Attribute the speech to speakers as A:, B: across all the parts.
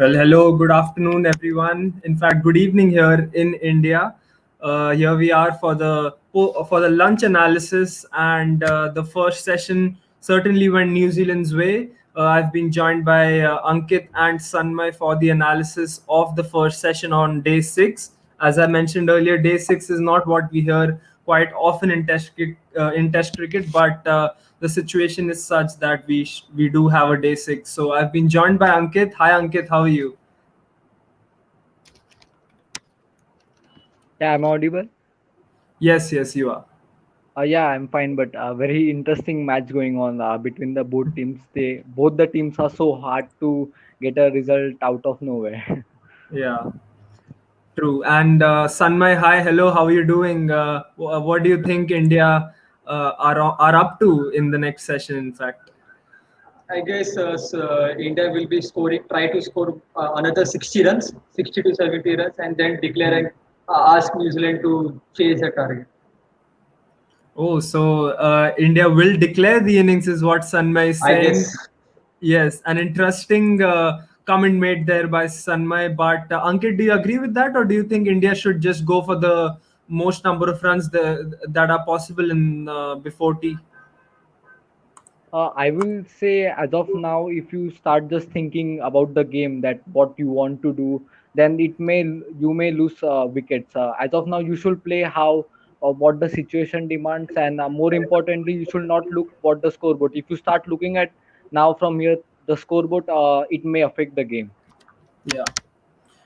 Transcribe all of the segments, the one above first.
A: Well, hello, good afternoon, everyone. In fact, good evening here in India. Here we are for the lunch analysis, and the first session certainly went New Zealand's way. I've been joined by Ankit and Sanmay for the analysis of the first session on day six. As I mentioned earlier, day six is not what we hear quite often in test cricket, but the situation is such that we do have a day six. So I've been joined by Ankit. Hi, Ankit. How are you?
B: Yeah, I'm audible.
A: Yes, yes, you are.
B: Yeah, I'm fine, but very interesting match going on between the both teams. Both the teams are so hard to get a result out of nowhere.
A: Yeah, true. And Sanmay, hi, hello. How are you doing? What do you think India are up to in the next session? In fact,
C: I guess India will be try to score another 60 runs, 60 to 70 runs, and then declare and ask New Zealand to chase the target.
A: oh, so India will declare the innings, is what Sanmay is
C: I
A: saying.
C: guess.
A: Yes, an interesting comment made there by Sanmay. But Ankit, do you agree with that, or do you think India should just go for the most number of runs that are possible in before tea?
B: I will say, as of now, if you start just thinking about the game, that what you want to do, then you may lose wickets. As of now, you should play how what the situation demands, and more importantly, you should not look what the scoreboard. If you start looking at now from here the scoreboard, it may affect the game.
A: Yeah.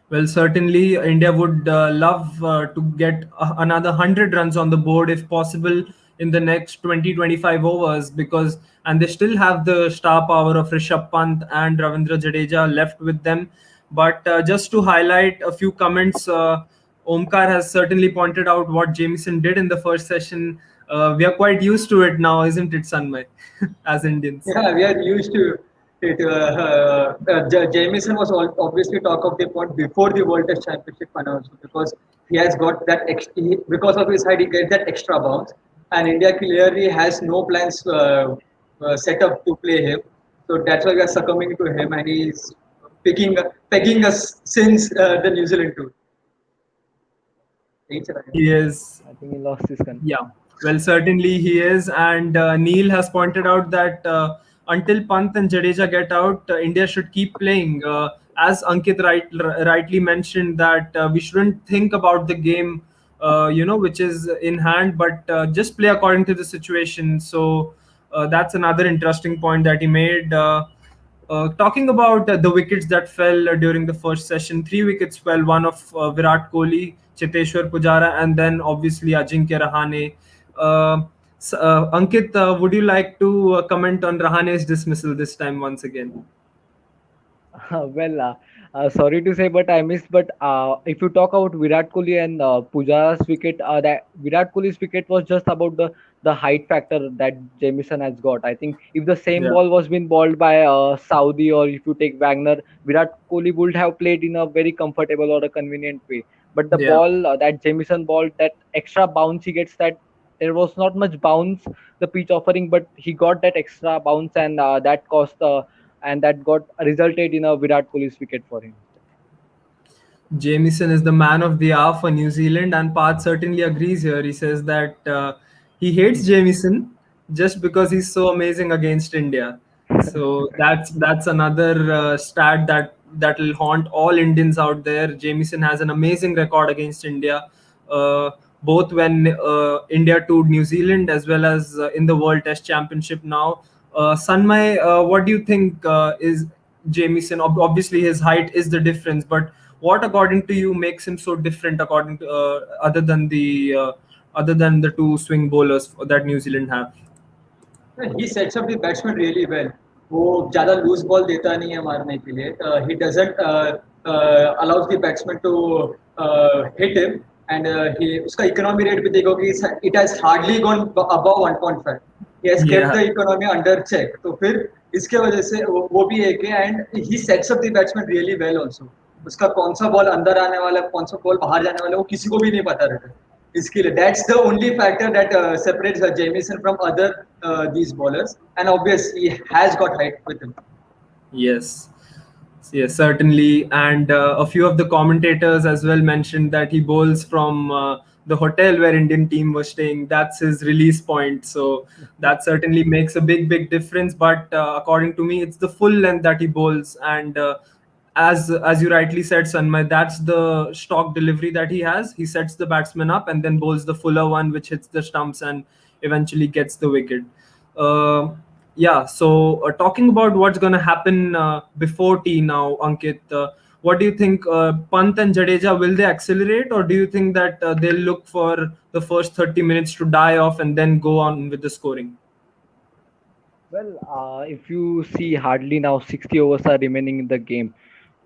A: Well, certainly, India would love to get another 100 runs on the board if possible in the next 20-25 overs, and they still have the star power of Rishabh Pant and Ravindra Jadeja left with them. But just to highlight a few comments, Omkar has certainly pointed out what Jamieson did in the first session. We are quite used to it now, isn't it, Sanmay, as Indians?
C: Yeah, we are used to it. Jamieson was obviously talk of the point before the World Test Championship announcement because he has got that because of his height he gets that extra bounce, and India clearly has no plans set up to play him. So that's why we are succumbing to him, and he's pegging us since the New Zealand tour.
A: He is.
B: I think he lost his connection.
A: Yeah, well, certainly he is. And Neil has pointed out that until Pant and Jadeja get out, India should keep playing. As Ankit rightly mentioned, that we shouldn't think about the game, which is in hand, but just play according to the situation. So that's another interesting point that he made. Talking about the wickets that fell during the first session, three wickets fell. One of Virat Kohli, Cheteshwar Pujara, and then obviously Ajinkya Rahane. Ankit, would you like to comment on Rahane's dismissal this time once again?
B: Well, sorry to say, but I missed. But if you talk about Virat Kohli and Pujara's wicket, that Virat Kohli's wicket was just about the height factor that Jamieson has got. I think if the same
A: Yeah,
B: ball was been bowled by Saudi, or if you take Wagner, Virat Kohli would have played in a very comfortable or a convenient way. But the
A: yeah.
B: ball that Jamieson balled, that extra bounce he gets, that there was not much bounce the pitch offering, but he got that extra bounce, and that cost and that got resulted in a Virat Kohli's wicket for him.
A: Jamieson is the man of the hour for New Zealand, and Parth certainly agrees here. He says that he hates Jamieson just because he's so amazing against India. So that's another stat that will haunt all Indians out there. Jamieson has an amazing record against India, uh, both when India toured New Zealand as well as in the World Test Championship now. Sanmay, what do you think is Jamieson? Obviously, his height is the difference, but what, according to you, makes him so different? According to other than the two swing bowlers that New Zealand have?
C: He sets up the batsman really well. वो ज़्यादा loose ball देता नहीं है मारने के लिए. He doesn't allows the batsman to hit him, and he उसका economy rate भी देखोगे it has hardly gone above 1.5. He has kept
A: Yeah.
C: the economy under check. तो फिर इसके वजह से वो भी एक है, and he sets up the batsman really well also. उसका कौन सा बॉल अंदर आने वाला है, कौन सा बॉल बाहर जाने वाला है, वो किसी को भी नहीं पता रहता. Skill. That's the only factor that separates Jamieson from other these bowlers. And obviously, he has got height with him.
A: Yes. Yes, certainly. And a few of the commentators as well mentioned that he bowls from the hotel where Indian team was staying. That's his release point. So that certainly makes a big difference. But according to me, it's the full length that he bowls. And as you rightly said, Sanmay, that's the stock delivery that he has. He sets the batsman up and then bowls the fuller one, which hits the stumps and eventually gets the wicket. Uh, yeah, so talking about what's going to happen before tea now, Ankit, what do you think? Pant and Jadeja, will they accelerate, or do you think that they'll look for the first 30 minutes to die off and then go on with the scoring?
B: Well, if you see, hardly now 60 overs are remaining in the game.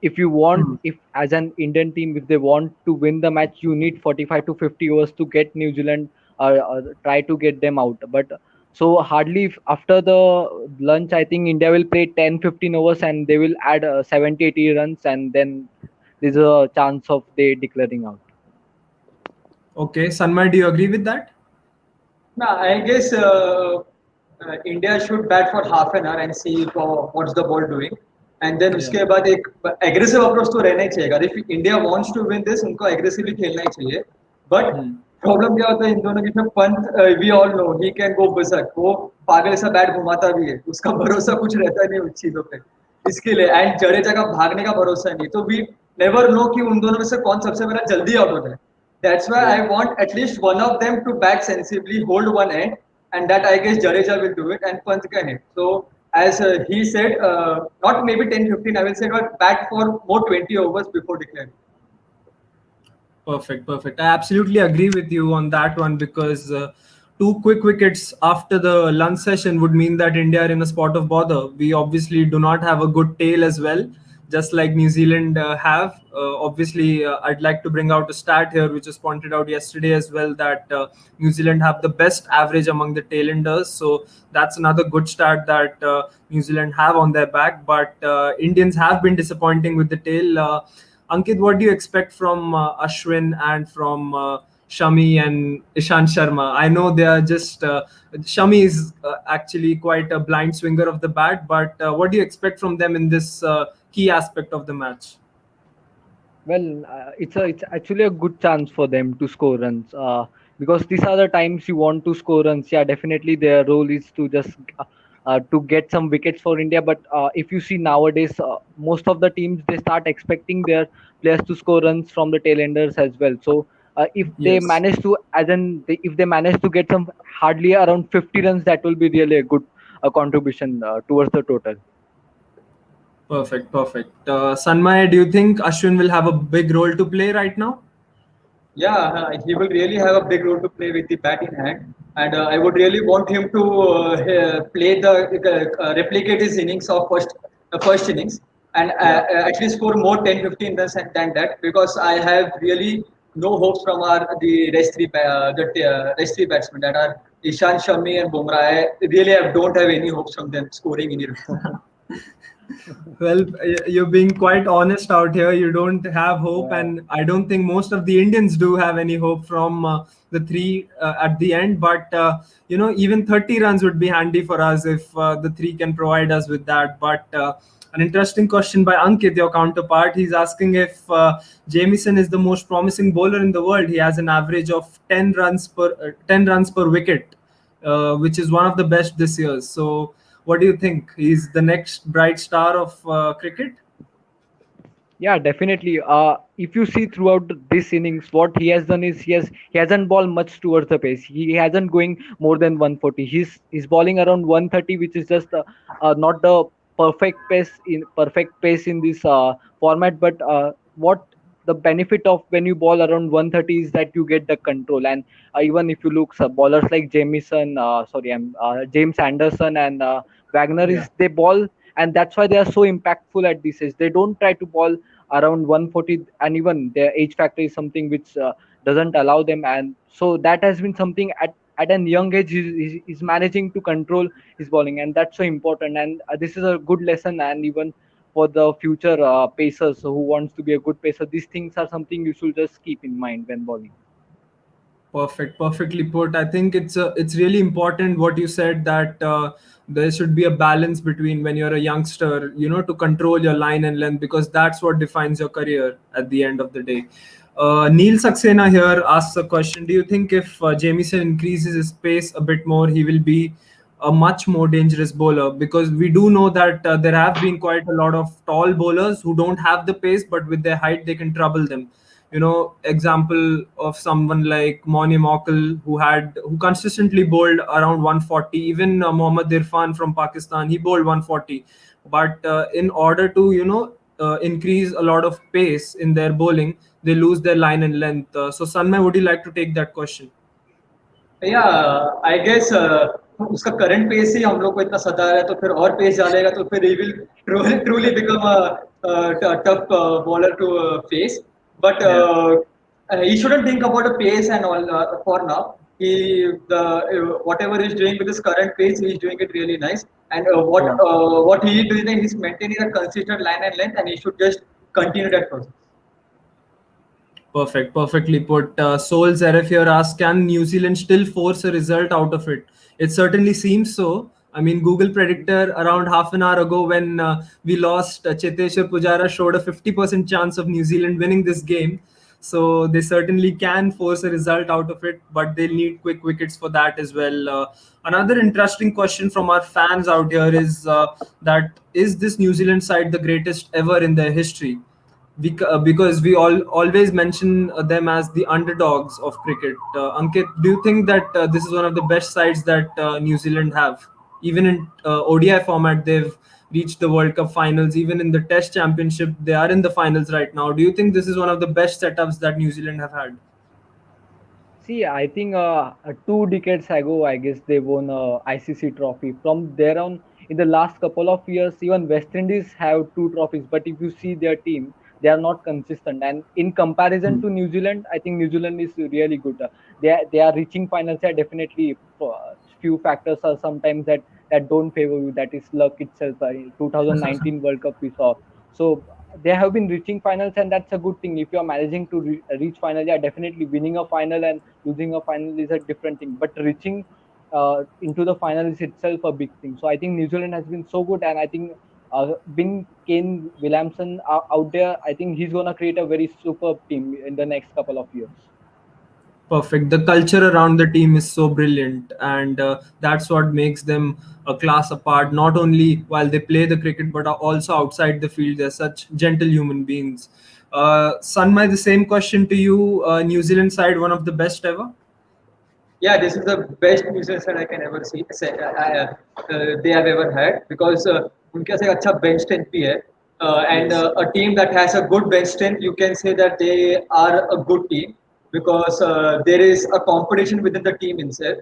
B: If you want,
A: Hmm.
B: if as an Indian team, if they want to win the match, you need 45 to 50 overs to get New Zealand, try to get them out. But so hardly after the lunch, I think India will play 10, 15 overs and they will add 70, 80 runs, and then there's a chance of they declaring out.
A: Okay, Sanmay, do you agree with that?
C: No, I guess India should bat for half an hour and see what's the ball doing, and then
A: Yeah.
C: उसके बाद एक aggressive approach तो रहना ही चाहिए. अगर if India wants to win this, उनको aggressively खेलना ही चाहिए. But
A: Hmm.
C: प्रॉब्लम क्या होता है इन दोनों के बीच में Pant we all know he can go berserk. वो पागल सा बैट घुमाता भी है. उसका भरोसा कुछ रहता नहीं उस चीजों पे. इसके लिए एंड जडेजा का भागने का भरोसा नहीं. तो we never know कि उन दोनों में से कौन सबसे पहले जल्दी आउट होता है. That's why
A: Yeah.
C: I want at least one of them to bat sensibly, hold one end, and that I guess Jadeja will do it and Pant can hit. So as he said, not maybe 10, 15, I will say, but bat for more 20 overs before declaring.
A: Perfect, perfect. I absolutely agree with you on that one because two quick wickets after the lunch session would mean that India are in a spot of bother. We obviously do not have a good tail as well, just like New Zealand have. Obviously, I'd like to bring out a stat here, which was pointed out yesterday as well, that New Zealand have the best average among the tailenders. So that's another good stat that New Zealand have on their back. But Indians have been disappointing with the tail. Ankit, what do you expect from Ashwin and from Shami and Ishant Sharma? I know they are just Shami is actually quite a blind swinger of the bat, but what do you expect from them in this key aspect of the match?
B: Well, it's actually a good chance for them to score runs, because these are the times you want to score runs. Yeah, definitely their role is to just to get some wickets for India. But if you see nowadays, most of the teams they start expecting their players to score runs from the tailenders as well. So if they
A: Yes.
B: manage to, if they manage to get some hardly around 50 runs, that will be really a good contribution towards the total.
A: Perfect, perfect. Sanmay, do you think Ashwin will have a big role to play right now?
C: Yeah, he will really have a big role to play with the bat in hand, and I would really want him to play the replicate his innings of first innings, and
A: Yeah.
C: at least score more 10, 15 runs than that because I have really no hopes from our the rest three batsmen that are Ishan Shami and Bumrah. I really don't have any hopes from them scoring any runs.
A: Well, you're being quite honest out here. You don't have hope,
B: Yeah.
A: and I don't think most of the Indians do have any hope from the three at the end. But even 30 runs would be handy for us if the three can provide us with that. But an interesting question by Ankit, your counterpart. He's asking if Jamieson is the most promising bowler in the world. He has an average of 10 runs per wicket, which is one of the best this year. So, what do you think? He's the next bright star of cricket?
B: Yeah, definitely. If you see throughout this innings, what he has done is he hasn't balled much towards the pace. He hasn't going more than 140. He's bowling around 130, which is just not the perfect pace in this format. But what the benefit of when you ball around 130 is that you get the control. And even if you look, bowlers like James Anderson and Wagner
A: Yeah.
B: is they ball, and that's why they are so impactful at this age. They don't try to ball around 140, and even their age factor is something which doesn't allow them, and so that has been something at a young age is managing to control his bowling, and that's so important. And this is a good lesson, and even for the future pacers who wants to be a good pacer, these things are something you should just keep in mind when bowling.
A: Perfect, perfectly put. I think it's really important what you said, that there should be a balance between when you're a youngster, to control your line and length, because that's what defines your career at the end of the day. Neil Saxena here asks a question: do you think if Jamieson increases his pace a bit more, he will be a much more dangerous bowler? Because we do know that there have been quite a lot of tall bowlers who don't have the pace, but with their height they can trouble them. Example of someone like Moni Mokal, who consistently bowled around 140. Even Mohammad Irfan from Pakistan, he bowled 140. But in order to increase a lot of pace in their bowling, they lose their line and length. So Sanmay, would you like to take that question?
C: Yeah, I guess उसका current pace ही हम लोग को इतना सता रहा है तो फिर और पेस डालेगा तो फिर he will truly become a tough bowler to face. But
A: Yeah.
C: he shouldn't think about a pace and all for now. Whatever he's doing with his current pace, he's doing it really nice. And
B: Yeah.
C: what he is doing, he's maintaining a consistent line and length, and he should just continue that process.
A: Perfect, perfectly put. Souls RF here asks, can New Zealand still force a result out of it? It certainly seems so. I mean, Google Predictor around half an hour ago, when we lost, Cheteshwar Pujara showed a 50% chance of New Zealand winning this game. So they certainly can force a result out of it, but they'll need quick wickets for that as well. Another interesting question from our fans out here is that is this New Zealand side the greatest ever in their history? Because we all always mention them as the underdogs of cricket. Ankit, do you think that this is one of the best sides that New Zealand have? Even in ODI format, they've reached the World Cup finals. Even in the Test Championship, they are in the finals right now. Do you think this is one of the best setups that New Zealand have had?
B: See, I think 2 decades ago, I guess they won a ICC trophy. From there on, in the last couple of years, even West Indies have 2 trophies. But if you see their team, they are not consistent. And in comparison to New Zealand, I think New Zealand is really good. They are reaching finals. Yeah, definitely. Few factors are sometimes that don't favor you. That is luck itself. In 2019 World Cup we saw. So they have been reaching finals, and that's a good thing. If you are managing to reach final, yeah, definitely winning a final and losing a final is a different thing. But reaching into the final is itself a big thing. So I think New Zealand has been so good, and I think being Kane Williamson out there, I think he's gonna create a very superb team in the next couple of years.
A: Perfect. The culture around the team is so brilliant, and that's what makes them a class apart. Not only while they play the cricket, but are also outside the field. They're such gentle human beings. Sanmai, the same question to you. New Zealand side, one of the best ever.
C: Yeah, this is the best New Zealand I can ever see. They have ever had because उनके पास एक अच्छा bench strength भी है. And
A: Yes.
C: a team that has a good bench strength, you can say that they are a good team because there is a competition within the team itself.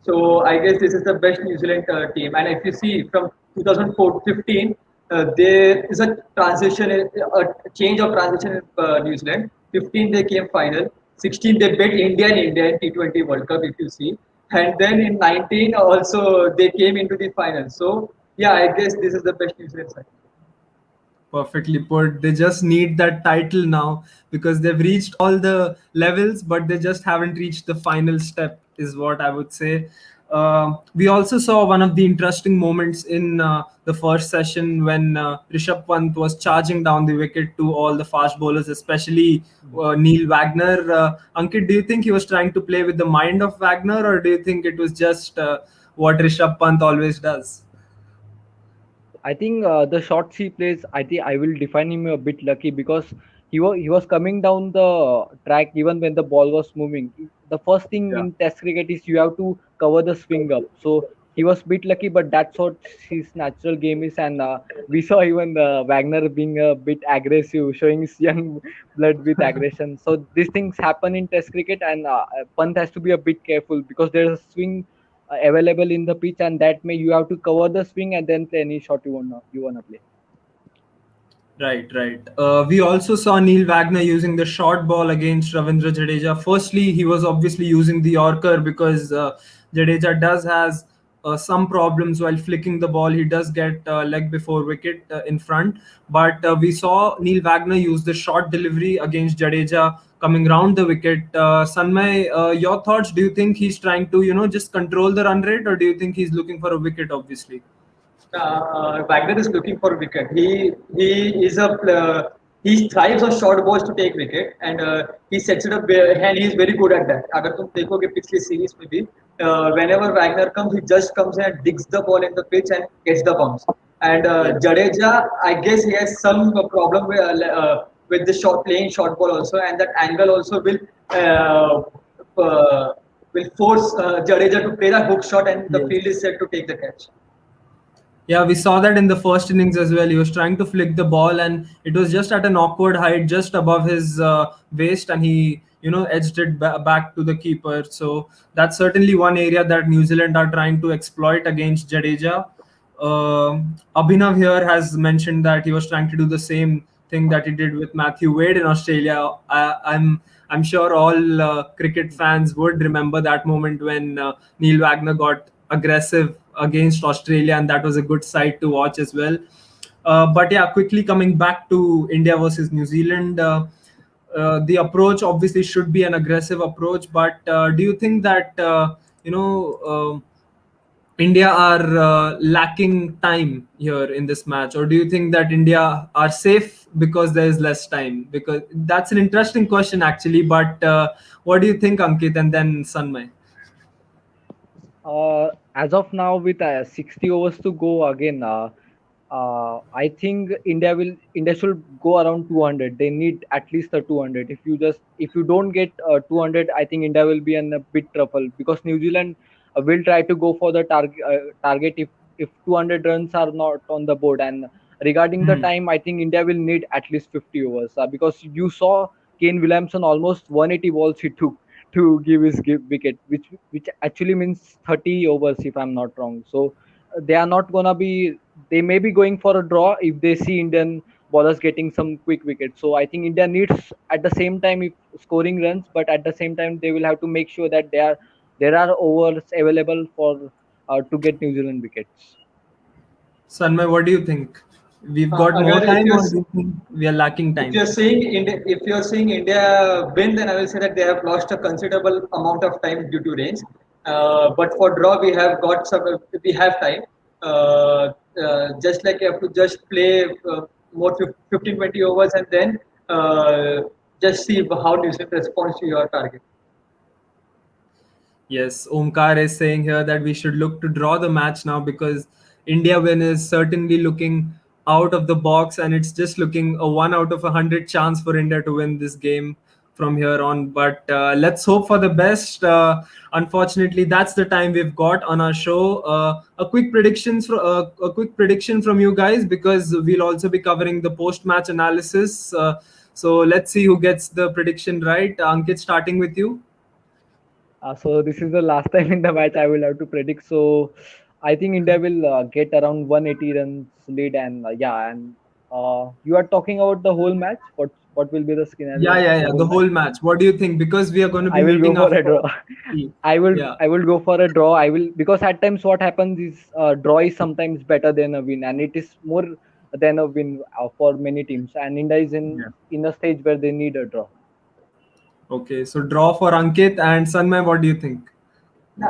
C: So I guess this is the best New Zealand team. And if you see from 2015, there is a transition, a change of transition in New Zealand. 15 they came final. 16 they beat India in India in T20 World Cup. If you see, and then in 19 also they came into the final. So yeah, I guess this is the best New Zealand side.
A: Perfectly put. They just need that title now because they've reached all the levels, but they just haven't reached the final step, is what I would say. We also saw one of the interesting moments in the first session when Rishabh Pant was charging down the wicket to all the fast bowlers, especially Neil Wagner. Ankit, do you think he was trying to play with the mind of Wagner, or do you think it was just what Rishabh Pant always does?
B: I think the shots he plays, I think I will define him a bit lucky because he was coming down the track even when the ball was moving. The first thing
A: Yeah.
B: in Test cricket is you have to cover the swing up. So he was a bit lucky, but that's what his natural game is. And we saw even Wagner being a bit aggressive, showing his young blood with aggression. So these things happen in Test cricket, and Pant has to be a bit careful because there's a swing available in the pitch, and that may you have to cover the swing and then play any shot you wanna play.
A: Right, right. We also saw Neil Wagner using the short ball against Ravindra Jadeja. Firstly, he was obviously using the Yorker because Jadeja does has some problems while flicking the ball. He does get leg before wicket in front, but we saw Neil Wagner use the short delivery against Jadeja coming round the wicket. Sanmay, your thoughts? Do you think he's trying to just control the run rate, or do you think he's looking for a wicket? Obviously.
C: Wagner is looking for wicket. He thrives on short balls to take wicket, and he sets it up and he is very good at that. अगर तुम देखोगे पिछली series में भी whenever Wagner comes, he just comes and digs the ball in the pitch and gets the bounce. And
A: Yes.
C: Jadeja, I guess he has some problem with the short playing short ball also, and that angle also uh, uh, will force Jadeja to play that hook shot, and the
A: Yes.
C: field is set to take the catch.
A: Yeah, we saw that in the first innings as well. He was trying to flick the ball, and it was just at an awkward height, just above his waist, and he, edged it back to the keeper. So that's certainly one area that New Zealand are trying to exploit against Jadeja. Abhinav here has mentioned that he was trying to do the same thing that he did with Matthew Wade in Australia. I'm sure all cricket fans would remember that moment when Neil Wagner got aggressive against Australia, and that was a good sight to watch as well. But yeah, quickly coming back to India versus New Zealand, the approach obviously should be an aggressive approach. But do you think that India are lacking time here in this match, or do you think that India are safe because there is less time? Because that's an interesting question actually. But what do you think, Ankit, and then Sanmay?
B: As of now, with 60 overs to go again, I think India should go around 200. They need at least a 200. If you don't get 200, I think India will be in a bit trouble, because New Zealand will try to go for the target if 200 runs are not on the board. And regarding the
A: Hmm.
B: time, I think India will need at least 50 overs, because you saw Kane Williamson almost 180 balls he took to give his wicket, which actually means 30 overs if I'm not wrong. So they are not gonna be. They may be going for a draw if they see Indian bowlers getting some quick wickets. So I think India needs at the same time if scoring runs, but at the same time they will have to make sure that there are overs available for to get New Zealand wickets.
A: Sanmay, what do you think? We've got more
C: Agar
A: time, or do you think we are lacking time?
C: if you're saying India win, then I will say that they have lost a considerable amount of time due to rains. But for draw, we have time. Just like you have to just play more 15, 20 overs, and then just see how New Zealand responds to your target.
A: Yes, Omkar is saying here that we should look to draw the match now, because India win is certainly looking out of the box, and it's just looking a 1 out of 100 chance for India to win this game from here on. But let's hope for the best. Unfortunately, that's the time we've got on our show. A quick prediction from you guys, because we'll also be covering the post-match analysis. So let's see who gets the prediction right. Ankit, starting with you.
B: So this is the last time in the match I will have to predict. So I think India will get around 180 runs lead, and yeah, and you are talking about the whole match. What will be the scenario
A: Yeah,
B: of
A: yeah,
B: the
A: yeah.
B: whole
A: The
B: match?
A: whole match. What do you think? Because we are going to be
B: I will go
A: meeting
B: for a
A: after.
B: draw. I will
A: Yeah.
B: I will go for a draw. I will, because at times what happens is draw is sometimes better than a win, and it is more than a win for many teams. And India is
A: Yeah.
B: in a stage where they need a draw.
A: Okay. So draw for Ankit and Sanmay. What do you think?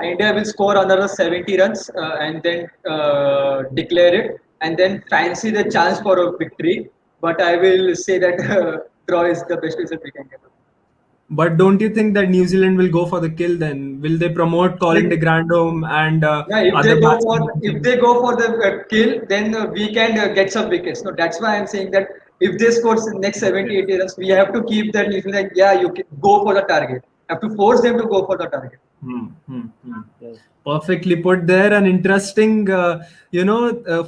C: India will score another 70 runs and then declare it, and then fancy the chance for a victory. But I will say that draw is the best result we can get.
A: But don't you think that New Zealand will go for the kill then? Will they promote Colin de
C: Like,
A: Grandhomme and
C: yeah,
A: other batsmen?
C: if they go for the kill, then we can get some wickets. No, that's why I'm saying that if they score next
A: Okay.
C: 70, 80 runs, we have to keep that New Zealand. Yeah, you can go for the target. Have to force them to go for the target.
A: Hmm, hmm, hmm.
B: Yes.
A: Perfectly put there. An interesting, 4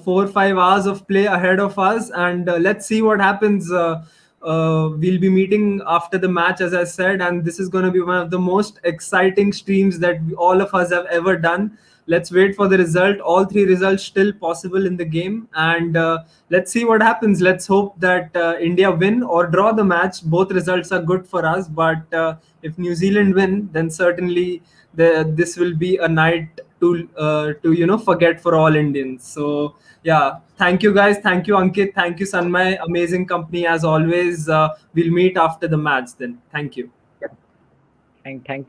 A: or 5 hours of play ahead of us, and let's see what happens. We'll be meeting after the match, as I said, and this is going to be one of the most exciting streams that all of us have ever done. Let's wait for the result. All three results still possible in the game, and let's see what happens. Let's hope that India win or draw the match. Both results are good for us, but if New Zealand win, then certainly this will be a night to forget for all Indians. So yeah, thank you guys, thank you Ankit, thank you Sanmay, amazing company as always. We'll meet after the match then. Thank you.
C: Yeah.
B: Thank you.